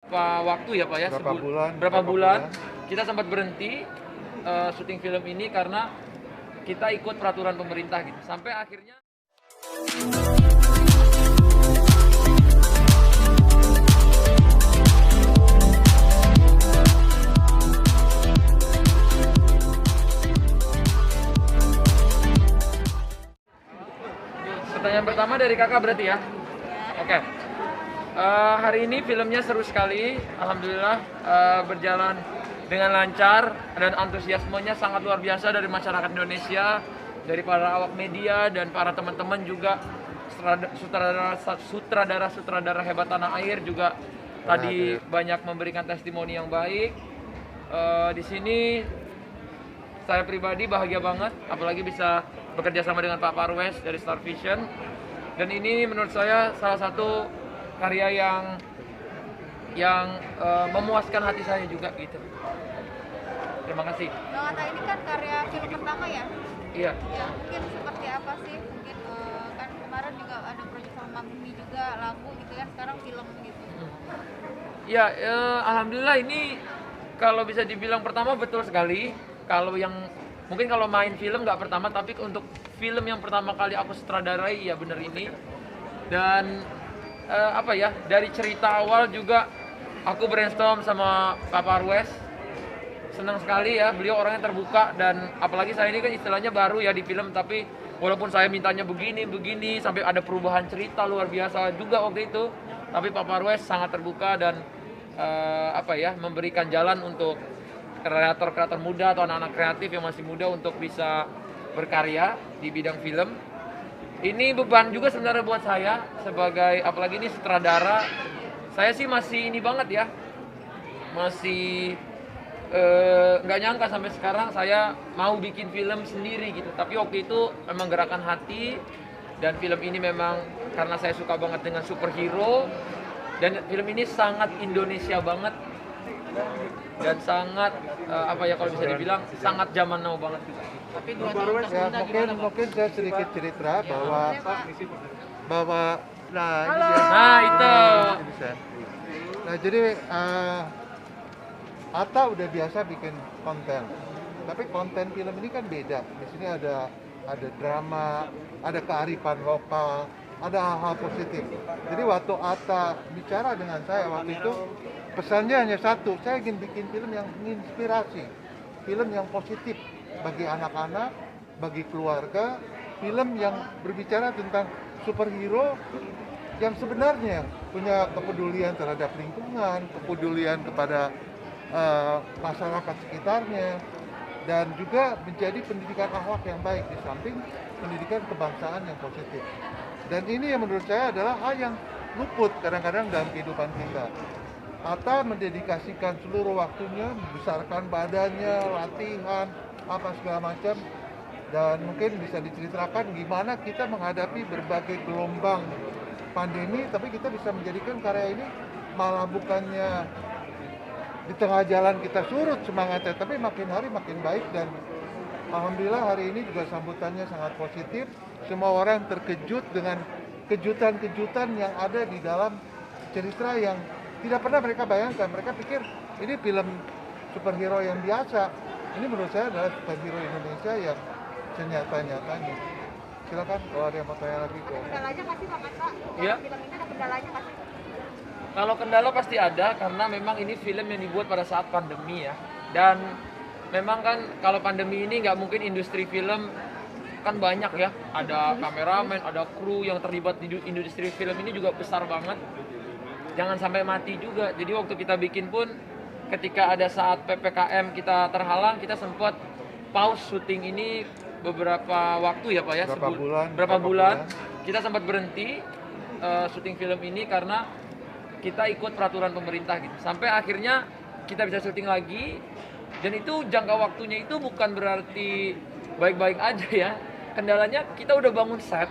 Waktu ya Pak ya, berapa bulan kita sempat berhenti syuting film ini karena kita ikut peraturan pemerintah gitu. Sampai akhirnya pertanyaan pertama dari kakak berarti ya? Oke. Hari ini filmnya seru sekali, alhamdulillah berjalan dengan lancar dan antusiasmenya sangat luar biasa dari masyarakat Indonesia, dari para awak media dan para teman-teman juga sutradara hebat tanah air juga tadi banyak memberikan testimoni yang baik. Di sini saya pribadi bahagia banget, apalagi bisa bekerja sama dengan Pak Parwes dari Star Vision. Dan ini menurut saya salah satu karya yang memuaskan hati saya juga gitu. Terima kasih. Bang Atta, ini kan karya film pertama ya? Iya. Ya, mungkin seperti apa sih? Mungkin kan kemarin juga ada proyek sama Mang Mimi juga lagu gitu kan, sekarang film gitu. Ya, alhamdulillah ini kalau bisa dibilang pertama betul sekali. Mungkin kalau main film nggak pertama, tapi untuk film yang pertama kali aku sutradarai ya bener ini. Dan dari cerita awal juga aku brainstorm sama Pak Parwes. Senang sekali ya, beliau orangnya terbuka, dan apalagi saya ini kan istilahnya baru ya di film, tapi walaupun saya mintanya begini sampai ada perubahan cerita luar biasa juga waktu itu, tapi Pak Parwes sangat terbuka dan memberikan jalan untuk kreator-kreator muda atau anak-anak kreatif yang masih muda untuk bisa berkarya di bidang film. Ini beban juga sebenarnya buat saya sebagai, apalagi ini sutradara. Saya sih masih ini banget ya, masih nggak nyangka sampai sekarang saya mau bikin film sendiri gitu. Tapi waktu itu memang gerakan hati, dan film ini memang karena saya suka banget dengan superhero, dan film ini sangat Indonesia banget dan sangat kalau bisa dibilang sangat zaman now banget gitu. Tapi mungkin saya sedikit cerita bahwa itu. Nah, jadi Atta udah biasa bikin konten, tapi konten film ini kan beda. Di sini ada drama, ada kearifan lokal, ada hal-hal positif. Jadi waktu Atta bicara dengan saya waktu itu, pesannya hanya satu, saya ingin bikin film yang menginspirasi, film yang positif bagi anak-anak, bagi keluarga, film yang berbicara tentang superhero yang sebenarnya punya kepedulian terhadap lingkungan, kepedulian kepada masyarakat sekitarnya, dan juga menjadi pendidikan akhlak yang baik di samping pendidikan kebangsaan yang positif. Dan ini yang menurut saya adalah hal yang luput kadang-kadang dalam kehidupan kita. Atta mendedikasikan seluruh waktunya, membesarkan badannya, latihan, apa segala macam, dan mungkin bisa diceritakan gimana kita menghadapi berbagai gelombang pandemi, tapi kita bisa menjadikan karya ini malah bukannya di tengah jalan kita surut semangatnya, tapi makin hari makin baik. Dan alhamdulillah hari ini juga sambutannya sangat positif. Semua orang terkejut dengan kejutan-kejutan yang ada di dalam cerita yang tidak pernah mereka bayangkan. Mereka pikir ini film superhero yang biasa. Ini menurut saya adalah superhero Indonesia yang senyata-nyatanya. Silakan kalau ada yang mau tanya lagi. Kendalanya pasti Bang Atta, Iya. film ini ada kendalanya pasti. Kalau kendala pasti ada, karena memang ini film yang dibuat pada saat pandemi ya. Dan memang kan kalau pandemi ini nggak mungkin industri film kan banyak ya. Ada kameramen, ada kru yang terlibat di industri film ini juga besar banget. Jangan sampai mati juga. Jadi waktu kita bikin pun ketika ada saat PPKM kita terhalang, kita sempat pause syuting ini beberapa waktu ya Pak ya. Berapa bulan. Kita sempat berhenti syuting film ini karena kita ikut peraturan pemerintah gitu. Sampai akhirnya kita bisa syuting lagi, dan itu jangka waktunya itu bukan berarti baik-baik aja ya. Kendalanya kita udah bangun set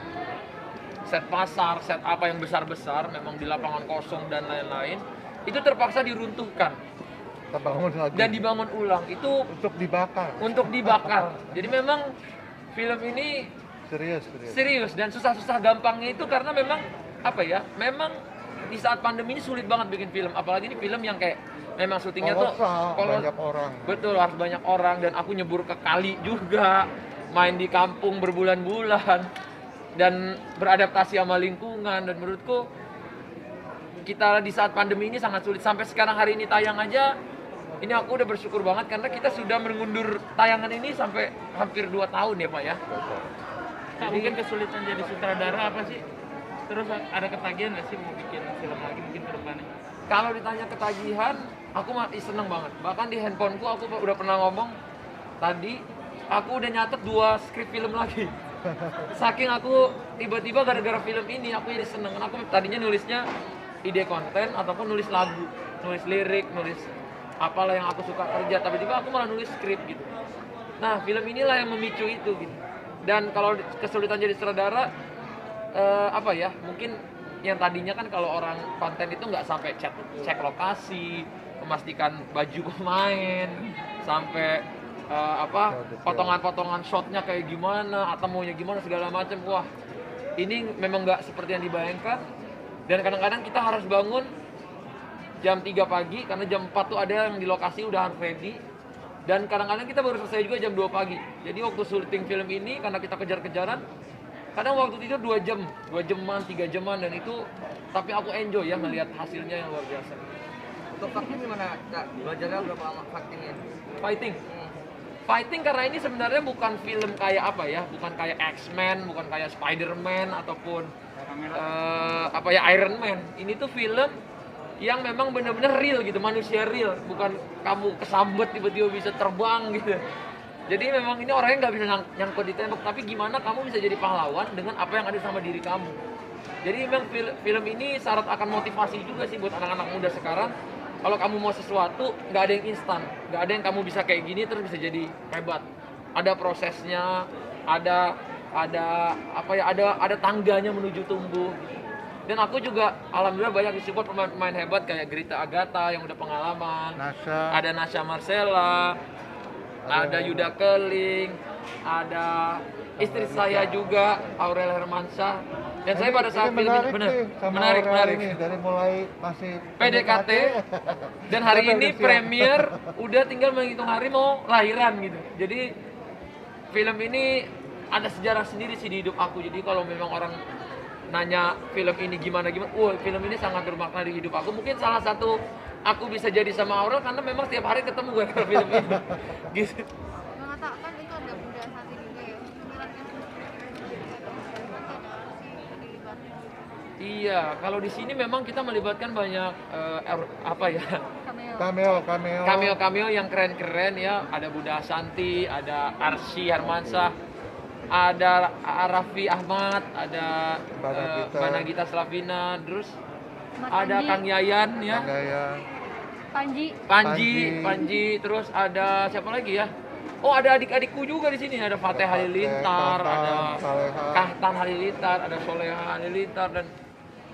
pasar, set apa yang besar-besar, memang di lapangan kosong dan lain-lain, itu terpaksa diruntuhkan dan dibangun ulang, itu untuk dibakar. Jadi memang film ini serius dan susah-susah gampangnya itu karena memang memang di saat pandemi ini sulit banget bikin film, apalagi ini film yang kayak memang syutingnya tuh banyak orang. betul, harus banyak orang, dan aku nyebur ke kali juga, main di kampung berbulan-bulan dan beradaptasi sama lingkungan. Dan menurutku kita di saat pandemi ini sangat sulit. Sampai sekarang hari ini tayang aja, ini aku udah bersyukur banget karena kita sudah mengundur tayangan ini sampai hampir 2 tahun ya Pak ya. Kak, mungkin kesulitan jadi sutradara apa sih? Terus ada ketagihan nggak sih mau bikin film lagi mungkin ke depannya? Kalau ditanya ketagihan, aku masih seneng banget. Bahkan di handphoneku aku udah pernah ngomong tadi, aku udah nyatet 2 skrip film lagi. Saking aku tiba-tiba gara-gara film ini aku jadi seneng. Karena aku tadinya nulisnya ide konten ataupun nulis lagu, nulis lirik, nulis apalah yang aku suka kerja. Tiba-tiba aku malah nulis skrip gitu. Nah, film inilah yang memicu itu gitu. Dan kalau kesulitan jadi sutradara, apa ya, mungkin yang tadinya kan kalau orang konten itu nggak sampai cek lokasi, memastikan baju pemain, sampai potongan-potongan shotnya kayak gimana atau maunya gimana segala macam. Wah, ini memang nggak seperti yang dibayangkan. Dan kadang-kadang kita harus bangun jam 3 pagi karena jam 4 tuh ada yang di lokasi udah harus ready. Dan kadang-kadang kita baru selesai juga jam 2 pagi. Jadi waktu syuting film ini karena kita kejar-kejaran, kadang waktu tidur 2 jam, 2 jaman, 3 jaman, dan itu tapi aku enjoy ya ngelihat hasilnya yang luar biasa. Untuk acting gimana Kak? Belajarnya berapa lama actingnya? Fighting karena ini sebenarnya bukan film kayak apa ya, bukan kayak X-Men, bukan kayak Spider-Man ataupun Iron Man. Ini tuh film yang memang benar-benar real gitu, manusia real, bukan kamu kesambet tiba-tiba bisa terbang gitu. Jadi memang ini orangnya nggak bisa nyangkut di tembok, tapi gimana kamu bisa jadi pahlawan dengan apa yang ada sama diri kamu. Jadi memang film ini syarat akan motivasi juga sih buat anak-anak muda sekarang. Kalau kamu mau sesuatu, nggak ada yang instan, nggak ada yang kamu bisa kayak gini terus bisa jadi hebat. Ada prosesnya, ada tangganya menuju tumbuh. Dan aku juga alhamdulillah banyak disupport pemain-pemain hebat kayak Grita Agatha yang udah pengalaman, ada Nasha Marcella, ada Yuda Keling, ada istri saya juga Aurel Hermansyah. Dan saya pada saat film ini benar menarik. Ini, dari mulai masih PDKT dan hari ini premier, udah tinggal menghitung hari mau lahiran gitu. Jadi film ini ada sejarah sendiri sih di hidup aku. Jadi kalau memang orang nanya film ini gimana, film ini sangat bermakna di hidup aku. Mungkin salah satu aku bisa jadi sama Aurel karena memang tiap hari ketemu gue ke film ini. Gitu. Mengatakan itu ada Bunda Sati juga ya. Iya, kalau di sini memang kita melibatkan banyak cameo yang keren-keren ya. Ada Bunda Santi, ada Arsy Hermansyah, ada Raffi Ahmad, ada Banagita Slavina, terus ada Kang Yayan ya, Panji, terus ada siapa lagi ya? Oh, ada adik-adikku juga di sini, ada Fateh Halilintar, ada Kahtan Halilintar, ada Soleha Halilintar, dan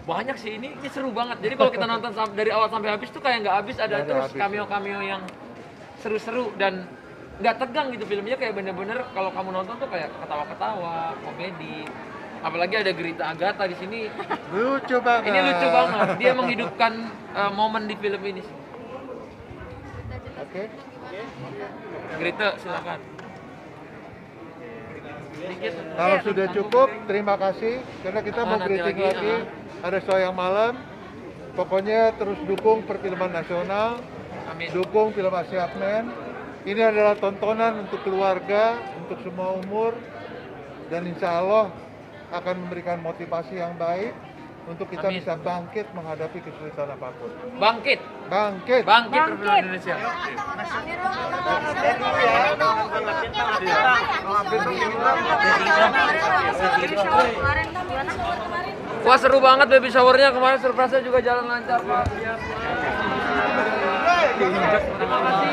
banyak sih. Ini seru banget. Jadi kalau kita nonton dari awal sampai habis tuh kayak nggak habis, ada terus cameo-cameo yang seru-seru dan nggak tegang gitu. Filmnya kayak bener-bener kalau kamu nonton tuh kayak ketawa-ketawa, komedi. Apalagi ada Grita Agatha di sini. Lucu banget. Ini lucu banget. Dia menghidupkan momen di film ini. Oke. Grita, silakan. Sedikit. Kalau sudah cukup, terima kasih karena kita mau Nanti briefing lagi, lagi. Ada show yang malam. Pokoknya terus dukung perfilman nasional. Amin. Dukung film Asia Men. Ini adalah tontonan untuk keluarga, untuk semua umur, dan insya Allah akan memberikan motivasi yang baik untuk kita Amin. bisa bangkit menghadapi kesulitan apapun. Bangkit perfilman Indonesia. Wah, seru banget baby showernya kemarin, surprise-nya juga jalan lancar Pak. Terima kasih.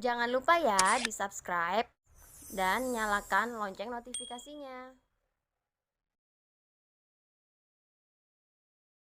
Jangan lupa ya di subscribe dan nyalakan lonceng notifikasinya.